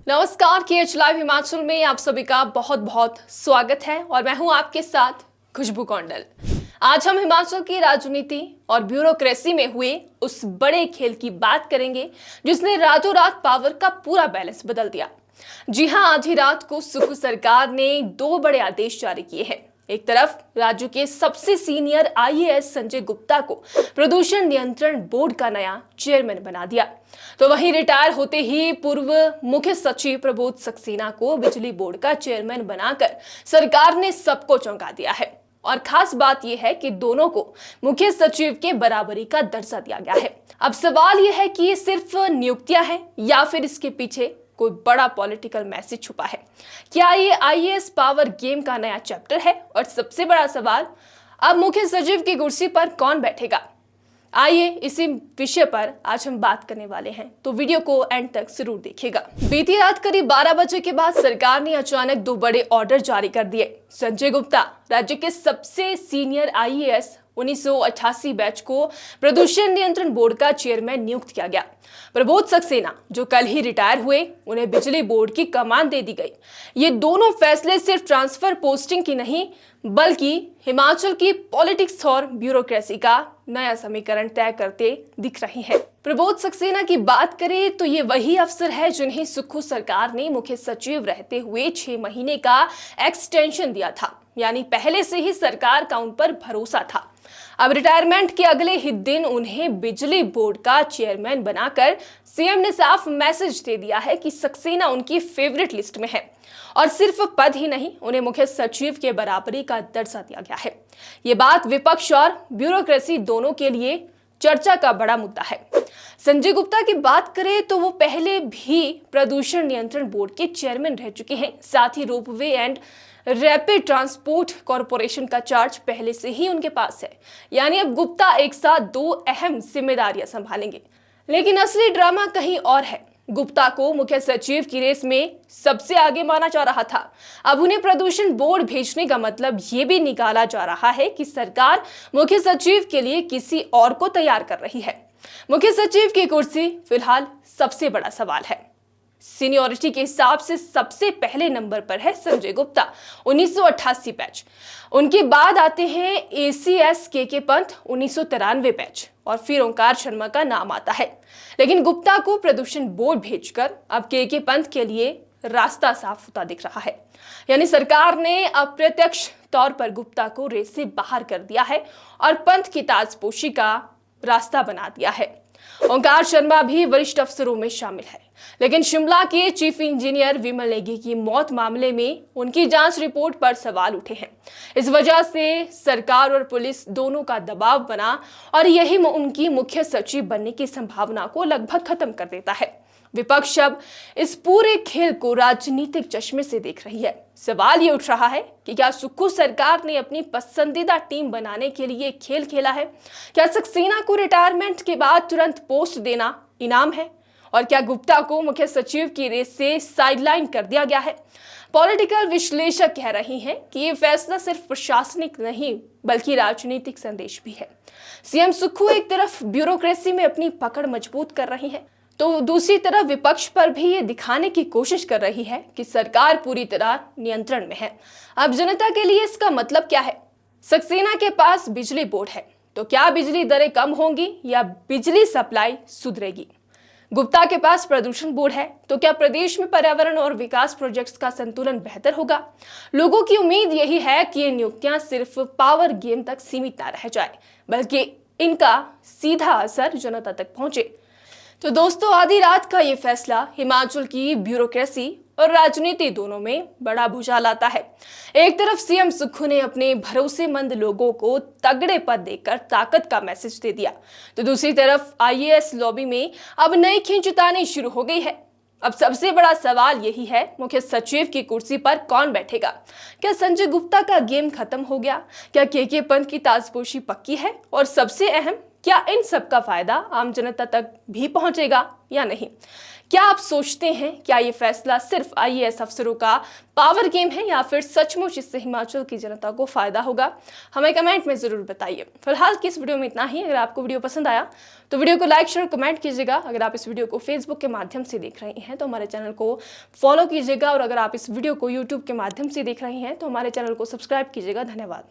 नमस्कार, KH live Himachal में आप सभी का बहुत बहुत स्वागत है और मैं हूं आपके साथ खुशबू कौंडल। आज हम हिमाचल की राजनीति और ब्यूरोक्रेसी में हुए उस बड़े खेल की बात करेंगे जिसने रातों रात पावर का पूरा बैलेंस बदल दिया। जी हां, आधी रात को सुक्खू सरकार ने दो बड़े आदेश जारी किए हैं। एक तरफ राज्य के सबसे सीनियर IAS संजय गुप्ता को प्रदूषण नियंत्रण बोर्ड का नया चेयरमैन बना दिया, तो वहीं रिटायर होते ही पूर्व मुख्य सचिव प्रबोध सक्सेना को बिजली बोर्ड का चेयरमैन बनाकर सरकार ने सबको चौंका दिया है। और खास बात यह है कि दोनों को मुख्य सचिव के बराबरी का दर्जा दिया गया है। अब सवाल यह है कि ये सिर्फ नियुक्तियां हैं या फिर इसके पीछे कोई बड़ा पॉलिटिकल मैसेज छुपा है। क्या ये IAS पावर गेम का नया चैप्टर है? और सबसे बड़ा सवाल, अब मुख्य सचिव की कुर्सी पर कौन बैठेगा? आइए इसी विषय पर आज हम बात करने वाले हैं, तो वीडियो को एंड तक जरूर देखिएगा। बीती रात करीब 12 बजे के बाद सरकार ने अचानक दो बड़े ऑर्डर जारी कर दिए। संजय गुप्ता, राज्य के सबसे सीनियर IAS 1988 बैच को प्रदूषण नियंत्रण बोर्ड का चेयरमैन नियुक्त किया गया। प्रबोध सक्सेना, जो कल ही रिटायर हुए, उन्हें बिजली बोर्ड की कमान दे दी गई। ये दोनों फैसले सिर्फ ट्रांसफर पोस्टिंग की नहीं बल्कि हिमाचल की पॉलिटिक्स और ब्यूरोक्रेसी का नया समीकरण तय करते दिख रही हैं। प्रबोध सक्सेना की बात करें तो ये वही अफसर है जिन्हें सुक्खू सरकार ने मुख्य सचिव रहते हुए 6 महीने का एक्सटेंशन दिया था, यानी पहले से ही सरकार का उन पर भरोसा था। अब रिटायरमेंट के अगले ही दिन उन्हें बिजली बोर्ड का चेयरमैन बनाकर सीएम ने साफ मैसेज दे दिया है कि सक्सेना उनकी फेवरेट लिस्ट में है और सिर्फ पद ही नहीं, उन्हें मुख्य सचिव के बराबरी का दर्जा दिया गया है। ये बात विपक्ष और ब्यूरोक्रेसी दोनों के लिए चर्चा का बड़ा मुद्दा है। संजय गुप्ता की बात करें तो वो पहले भी प्रदूषण नियंत्रण बोर्ड के चेयरमैन रह चुके हैं। साथ ही ropeway and rapid transport corporation का चार्ज पहले से ही उनके पास है, यानी अब गुप्ता एक साथ दो अहम जिम्मेदारियां संभालेंगे। लेकिन असली ड्रामा कहीं और है। गुप्ता को मुख्य सचिव की रेस में सबसे आगे माना जा रहा था। अब उन्हें प्रदूषण बोर्ड भेजने का मतलब ये भी निकाला जा रहा है कि सरकार मुख्य सचिव के लिए किसी और को तैयार कर रही है। मुख्य सचिव की कुर्सी फिलहाल सबसे बड़ा सवाल है। सीनियरिटी के हिसाब से सबसे पहले नंबर पर है संजय गुप्ता, 1988 बैच। उनके बाद आते हैं ACS KK पंत, 1993 बैच, और फिर ओंकार शर्मा का नाम आता है। लेकिन गुप्ता को प्रदूषण बोर्ड भेजकर अब KK पंत के लिए रास्ता साफ होता दिख रहा है, यानी सरकार ने अप्रत्यक्ष तौर पर गुप्ता को रेस से बाहर कर दिया है और पंत की ताजपोशी का रास्ता बना दिया है। ओंकार शर्मा भी वरिष्ठ अफसरों में शामिल है, लेकिन शिमला के चीफ इंजीनियर विमल नेगी की मौत मामले में उनकी जांच रिपोर्ट पर सवाल उठे हैं। इस वजह से सरकार और पुलिस दोनों का दबाव बना और यही उनकी मुख्य सचिव बनने की संभावना को लगभग खत्म कर देता है। विपक्ष अब इस पूरे खेल को राजनीतिक चश्मे से देख रही है। सवाल ये उठ रहा है कि क्या सुक्खू सरकार ने अपनी पसंदीदा टीम बनाने के लिए खेल खेला है? क्या सक्सेना को रिटायरमेंट के बाद तुरंत पोस्ट देना इनाम है? और क्या गुप्ता को मुख्य सचिव की रेस से साइडलाइन कर दिया गया है? पॉलिटिकल विश्लेषक कह रहे हैं कि ये फैसला सिर्फ प्रशासनिक नहीं बल्कि राजनीतिक संदेश भी है। सीएम सुक्खू एक तरफ ब्यूरोक्रेसी में अपनी पकड़ मजबूत कर रही है, तो दूसरी तरफ विपक्ष पर भी ये दिखाने की कोशिश कर रही है कि सरकार पूरी तरह नियंत्रण में है। अब जनता के लिए इसका मतलब क्या है? सक्सेना के पास बिजली बोर्ड है, तो क्या बिजली दरें कम होंगी या बिजली सप्लाई सुधरेगी? गुप्ता के पास प्रदूषण बोर्ड है, तो क्या प्रदेश में पर्यावरण और विकास प्रोजेक्ट्स का संतुलन बेहतर होगा? लोगों की उम्मीद यही है कि ये नियुक्तियां सिर्फ पावर गेम तक सीमित ना रह जाए, बल्कि इनका सीधा असर जनता तक पहुंचे। तो दोस्तों, आधी रात का ये फैसला हिमाचल की ब्यूरोक्रेसी और राजनीति दोनों में बड़ा भूचाल लाता है। एक तरफ सीएम सुक्खू ने अपने भरोसेमंद लोगों को तगड़े पद देकर ताकत का मैसेज दे दिया, तो दूसरी तरफ IAS लॉबी में अब नई खींचतानी शुरू हो गई है। अब सबसे बड़ा सवाल यही है, मुख्य सचिव की कुर्सी पर कौन बैठेगा? क्या संजय गुप्ता का गेम खत्म हो गया? क्या KK पंत की ताजपोशी पक्की है? और सबसे अहम, क्या इन सब का फायदा आम जनता तक भी पहुंचेगा या नहीं? क्या आप सोचते हैं क्या ये फैसला सिर्फ आईएएस अफसरों का पावर गेम है या फिर सचमुच इससे हिमाचल की जनता को फायदा होगा? हमें कमेंट में जरूर बताइए। फिलहाल की इस वीडियो में इतना ही। अगर आपको वीडियो पसंद आया तो वीडियो को लाइक शेयर कमेंट कीजिएगा। अगर आप इस वीडियो को फेसबुक के माध्यम से देख रहे हैं तो हमारे चैनल को फॉलो कीजिएगा, और अगर आप इस वीडियो को यूट्यूब के माध्यम से देख रहे हैं तो हमारे चैनल को सब्सक्राइब कीजिएगा। धन्यवाद।